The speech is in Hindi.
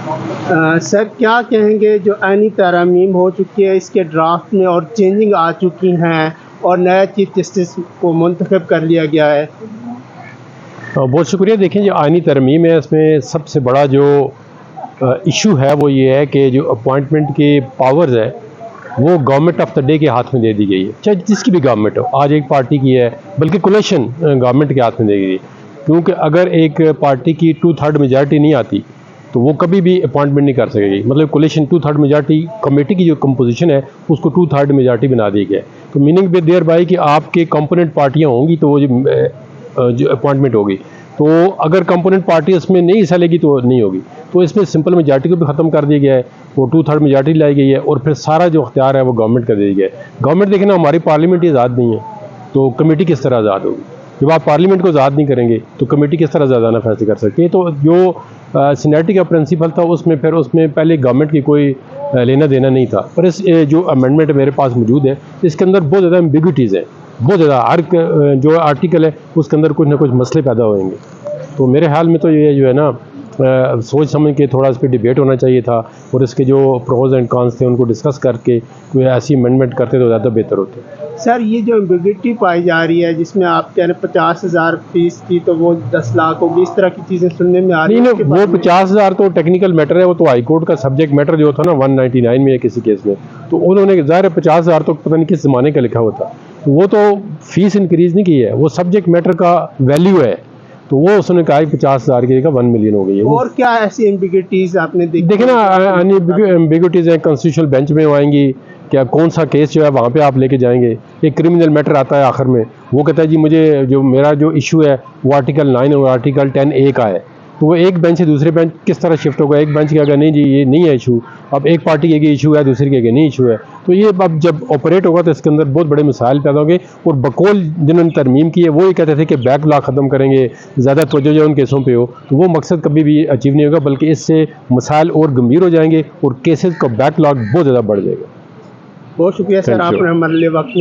सर क्या कहेंगे जो आईनी तरमीम हो चुकी है इसके ड्राफ्ट में और चेंजिंग आ चुकी हैं और नया चीफ जस्टिस को मुंतखब कर लिया गया है। बहुत शुक्रिया। देखें, जो आईनी तरमीम है इसमें सबसे बड़ा जो इशू है वो ये है कि जो अपॉइंटमेंट के पावर्स है वो गवर्नमेंट ऑफ द डे के हाथ में दे दी गई है, चाहे जिसकी भी गवर्नमेंट हो। आज एक पार्टी की है, बल्कि कोलेशन गवर्नमेंट के हाथ में दी गई, क्योंकि अगर एक पार्टी की 2/3 मेजॉरिटी नहीं आती तो वो कभी भी अपॉइंटमेंट नहीं कर सकेगी। मतलब कोलेशन 2/3 मेजॉरिटी कमेटी की जो कंपोजिशन है उसको 2/3 मेजॉरिटी बना दी गई है। तो मीनिंग विद देयर बाय कि आपके कंपोनेंट पार्टियां होंगी तो वो जो अपॉइंटमेंट होगी, तो अगर कंपोनेंट पार्टी इसमें नहीं हिस्सा लेगी तो नहीं होगी। तो इसमें सिंपल मेजॉरिटी को भी ख़त्म कर दिया गया है, वो 2/3 मेजॉरिटी लाई गई है और फिर सारा जो अख्तियार है वो गवर्नमेंट का दे दिया गया है। गवर्नमेंट देखना, हमारी पार्लियामेंट ही आज़ाद नहीं है तो कमेटी किस तरह आज़ाद होगी? जब आप पार्लियामेंट को आज़ाद नहीं करेंगे तो कमेटी किस तरह ज़्यादा फैसले कर सकती है? तो जो सीनियरिटी का प्रिंसिपल था उसमें पहले गवर्नमेंट की कोई लेना देना नहीं था। पर इस जो अमेंडमेंट मेरे पास मौजूद है इसके अंदर बहुत ज़्यादा एम्बिग्विटीज़ हैं, बहुत ज़्यादा। हर जो आर्टिकल है उसके अंदर कुछ ना कुछ मसले पैदा होंगे। तो मेरे ख्याल में तो ये जो है ना, सोच समझ के थोड़ा इस पर डिबेट होना चाहिए था और इसके जो प्रोज एंड कॉन्स थे उनको डिस्कस करके कोई ऐसी अमेंडमेंट करते तो ज़्यादा बेहतर होते। सर ये जो एम्बिग्विटी पाई जा रही है जिसमें आप कह रहे हैं 50,000 फीस की तो वो 10 लाख होगी, इस तरह की चीज़ें सुनने में आ रही है। नहीं, वो 50,000 तो टेक्निकल मैटर है, वो तो हाई कोर्ट का सब्जेक्ट मैटर जो था ना 199 में किसी केस में, तो उन्होंने ज़ाहिर 50,000 तो पता नहीं किस ज़माने का लिखा हुआ था, तो वो तो फीस इंक्रीज़ नहीं की है, वो सब्जेक्ट मैटर का वैल्यू है, तो वो उसने कहा 50,000 की जगह 1 मिलियन हो गई है। और क्या ऐसी एम्बिग्विटीज़ आपने देखी? देखे ना, एम्बिग्विटीज़ हैं, कॉन्स्टिट्यूशनल बेंच में आएंगी, क्या कौन सा केस जो है वहाँ पे आप लेके जाएंगे। एक क्रिमिनल मैटर आता है आखिर में, वो कहता है जी मुझे जो मेरा जो इशू है वो आर्टिकल 9 और आर्टिकल 10A का है, तो वो एक बेंच से दूसरे बेंच किस तरह शिफ्ट होगा? एक बेंच कहेगा नहीं जी ये नहीं है इशू, अब एक पार्टी कहेगी इशू है, दूसरी कहेगी नहीं इशू है। तो ये अब जब ऑपरेट होगा तो इसके अंदर बहुत बड़े मिसाइल पैदा होंगे। और बकौल जिन्होंने तरमीम की है वो ये कहते थे कि बैकलॉग ख़त्म करेंगे, ज़्यादा तवज्जो जो उन केसों पे हो, तो वो मकसद कभी भी अचीव नहीं होगा, बल्कि इससे मसाइल और गंभीर हो जाएंगे और केसेस का बैकलॉग बहुत ज़्यादा बढ़ जाएगा। बहुत शुक्रिया सर, आपने हमारे लिए वक्त